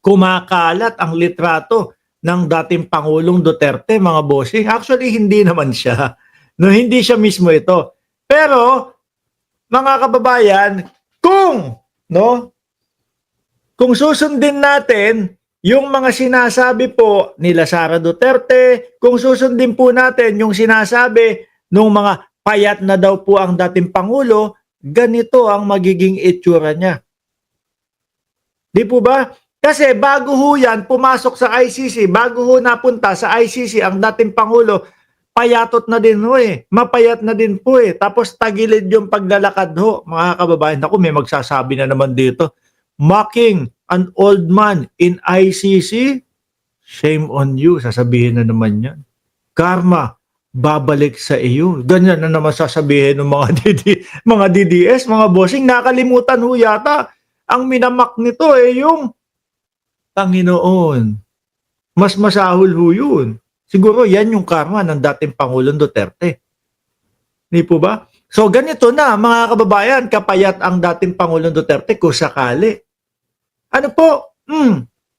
kumakalat ang litrato ng dating Pangulong Duterte, mga bossing. Actually, hindi naman siya. No, hindi siya mismo ito. Pero, mga kababayan, no, kung susundin natin yung mga sinasabi po nila Sara Duterte, kung susundin po natin yung sinasabi ng mga payat na daw po ang dating Pangulo, ganito ang magiging itsura niya. Di po ba? Kasi bago ho yan pumasok sa ICC, bago ho napunta sa ICC ang dating Pangulo, payatot na din ho eh. Mapayat na din po eh. Tapos tagilid yung paglalakad ho. Mga kababayan, ako may magsasabi na naman dito. Mocking an old man in ICC? Shame on you, sasabihin na naman yan. Karma, babalik sa iyo. Ganyan na naman sasabihin ng mga DDS, mga bossing. Nakalimutan ho yata. Ang minamak nito eh yung Panginoon. Mas masahol ho yun. Siguro yan yung karma ng dating Pangulong Duterte. Di po ba? So ganito na mga kababayan, kapayat ang dating Pangulong Duterte kung sakali. Ano po?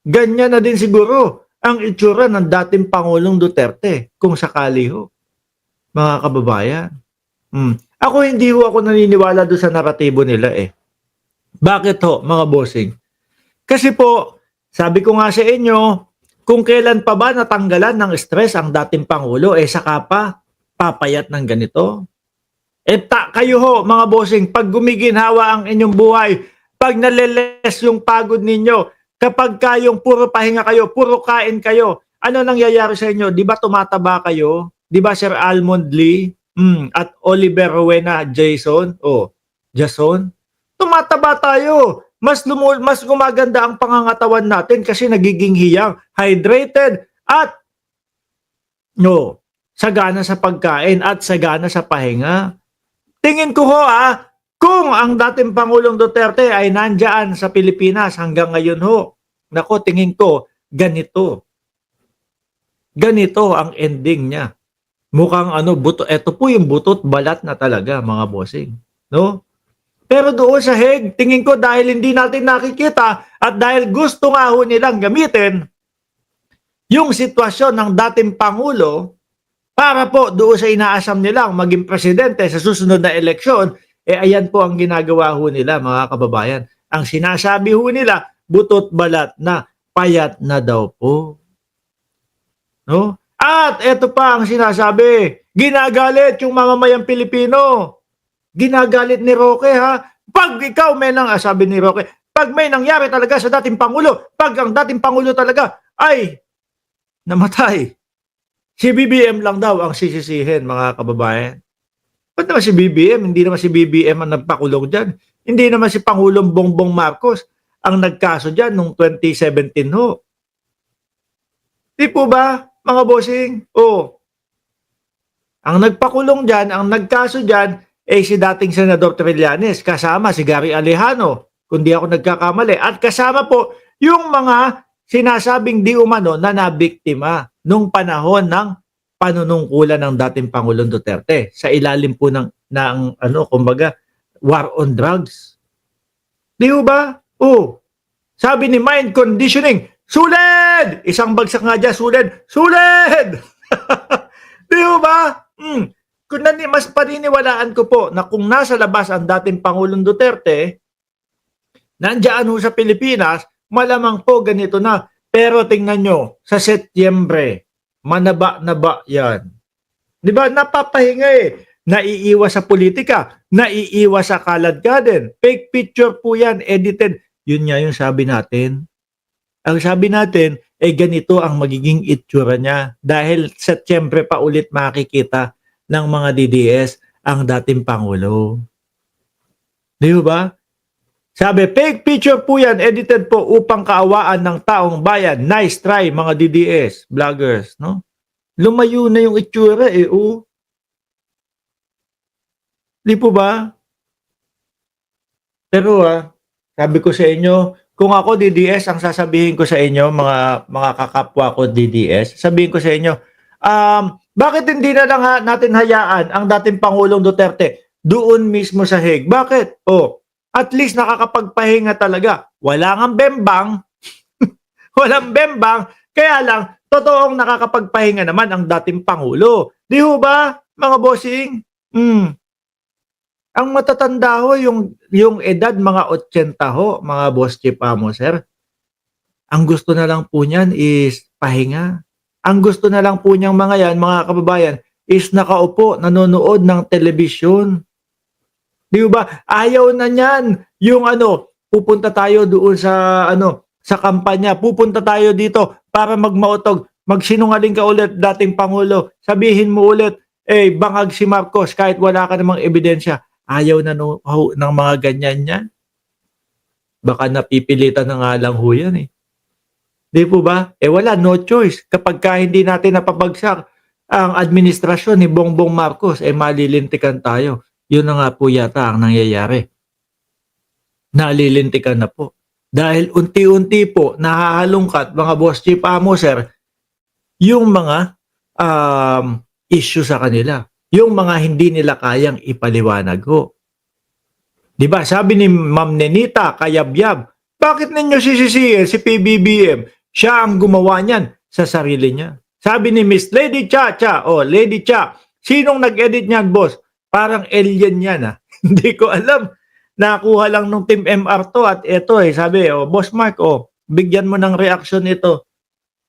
Ganyan na din siguro ang itsura ng dating Pangulong Duterte kung sakali ho. Mga kababayan. Ako hindi ho ako naniniwala doon sa naratibo nila eh. Bakit ho, mga bossing? Kasi po, sabi ko nga sa inyo, kung kailan pa ba natanggalan ng stress ang dating Pangulo, saka pa papayat ng ganito. Kayo ho, mga bossing, pag gumiginhawa ang inyong buhay, pag naleles yung pagod ninyo, kapag kayong puro pahinga kayo, puro kain kayo, ano nangyayari sa inyo? Di ba tumataba kayo? Di ba Sir Almond Lee at Oliver Rowena Jason? Jason? Tumataba tayo. Mas gumaganda ang pangangatawan natin kasi nagiging hiyang, hydrated, at sagana sa pagkain at sagana sa pahinga. Tingin ko ho kung ang dating Pangulong Duterte ay nandyan sa Pilipinas hanggang ngayon ho, nako tingin ko ganito. Ganito ang ending niya. Mukhang ito po yung butot balat na talaga, mga bossing. No? Pero doon sa Hague, tingin ko dahil hindi natin nakikita at dahil gusto nga ho nilang gamitin yung sitwasyon ng dating Pangulo para po doon sa inaasam nilang maging presidente sa susunod na eleksyon, ayan po ang ginagawa ho nila, mga kababayan. Ang sinasabi ho nila, butot balat na payat na daw po. No? At ito pa ang sinasabi, ginagalit yung mamamayang Pilipino. Ginagalit ni Roque pag ikaw sabi ni Roque, pag may nangyari talaga sa dating Pangulo, pag ang dating Pangulo talaga ay namatay, si BBM lang daw ang sisisihin, mga kababayan. Ba't naman si BBM? Hindi naman si BBM ang nagpakulong dyan. Hindi naman si Pangulong Bongbong Marcos ang nagkaso dyan noong 2017 ho. Di po ba, mga bossing? Ang nagpakulong dyan, ang nagkaso dyan, si dating Senador Trillanes, kasama si Gary Alejano, kung di ako nagkakamali. At kasama po yung mga sinasabing di umano na nabiktima nung panahon ng panunungkulan ng dating Pangulong Duterte sa ilalim po ng kumbaga, war on drugs. Di ba? Sabi ni mind conditioning, suled! Isang bagsak nga dyan, suled! Suled! Di ba? Kung mas paniniwalaan ko po na kung nasa labas ang dating Pangulong Duterte, nandiyan ho sa Pilipinas, malamang po ganito na. Pero tingnan nyo, sa Setyembre, manaba-naba yan. Di ba? Napapahinga Naiiwas sa politika, naiiwas sa kaladkaden. Fake picture po yan, edited. Yun nga yung sabi natin. Ang sabi natin, ganito ang magiging itsura niya. Dahil Setyembre pa ulit makikita ng mga DDS ang dating Pangulo. Di ba? Sabi, fake picture po yan, edited po upang kaawaan ng taong bayan. Nice try, mga DDS, vloggers, no? Lumayo na yung itsura, Di po ba? Pero sabi ko sa inyo, kung ako DDS, ang sasabihin ko sa inyo, mga kakapwa ko DDS, sabihin ko sa inyo, bakit hindi na lang natin hayaan ang dating Pangulong Duterte doon mismo sa Hague? Bakit? At least nakakapagpahinga talaga. Wala ngang bembang. Walang bembang, kaya lang, totoong nakakapagpahinga naman ang dating Pangulo. Di ho ba, mga bossing? Hmm. Ang matatanda ho, yung edad, mga 80 ho, mga boss chief amo, sir. Ang gusto na lang po niyan is pahinga. Ang gusto na lang po niyang mga yan, mga kababayan, is nakaupo, nanonood ng telebisyon. Di ba? Ayaw na niyan. Yung ano, pupunta tayo doon sa ano, sa kampanya. Pupunta tayo dito para magmautog. Magsinungaling ka ulit, dating Pangulo. Sabihin mo ulit, bangag si Marcos kahit wala ka namang ebidensya. Ayaw na ng mga ganyan yan. Baka napipilitan na nga lang ho yan eh. Di po ba? Wala, no choice. Kapag ka hindi natin napabagsak ang administrasyon ni Bongbong Marcos, malilintikan tayo. Yun na nga po yata ang nangyayari. Nalilintikan na po. Dahil unti-unti po nahahalungkat, mga boss chief amo, sir, yung mga issue sa kanila. Yung mga hindi nila kayang ipaliwanag ho. Diba? Sabi ni Ma'am Nenita Kayabyab, bakit ninyo sisisihin si PBBM? Siya ang gumawa niyan sa sarili niya. Sabi ni Miss Lady Chacha, Lady Cha, sinong nag-edit niyan, boss? Parang alien yan ah. Hindi ko alam. Nakuha lang nung Team MR to at eto sabi, Boss Mark, bigyan mo ng reaction ito.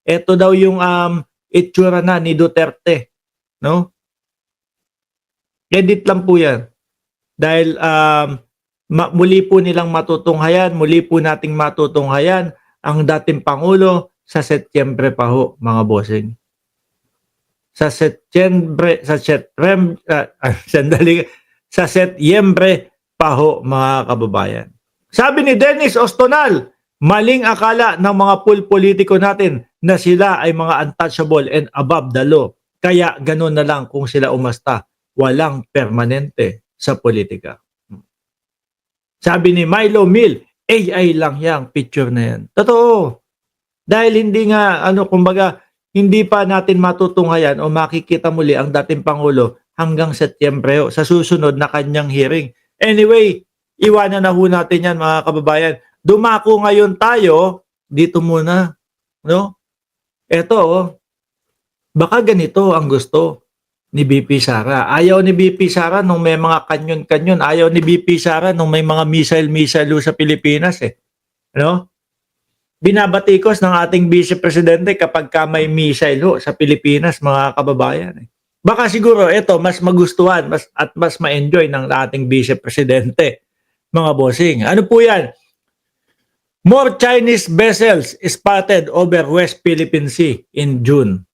Ito daw yung itsura na ni Duterte. No? Edit lang po yan. Dahil muli po nilang matutunghayan, muli po nating matutunghayan ang dating Pangulo sa Setyembre pa ho, mga bossing. Sa Setyembre pa ho, mga kababayan. Sabi ni Dennis Ostonal, maling akala ng mga politiko natin na sila ay mga untouchable and above the law. Kaya ganun na lang kung sila umasta. Walang permanente sa politika. Sabi ni Milo Mill, AI lang yang picture na yan. Totoo. Dahil hindi nga, kumbaga, hindi pa natin matutunghayan o makikita muli ang dating Pangulo hanggang Setyembre sa susunod na kanyang hearing. Anyway, iwanan na ho natin yan, mga kababayan. Dumako ngayon tayo, dito muna. No? Ito, baka ganito ang gusto ni BP Sara. Ayaw ni BP Sara nung may mga kanyon-kanyon. Ayaw ni BP Sara nung may mga missile sa Pilipinas Ano? Binabatikos ng ating Vice Presidente kapag ka may missile sa Pilipinas, mga kababayan. Baka siguro ito mas magustuhan at mas ma-enjoy ng ating Vice Presidente, mga bossing. Ano po yan? More Chinese vessels spotted over West Philippine Sea in June.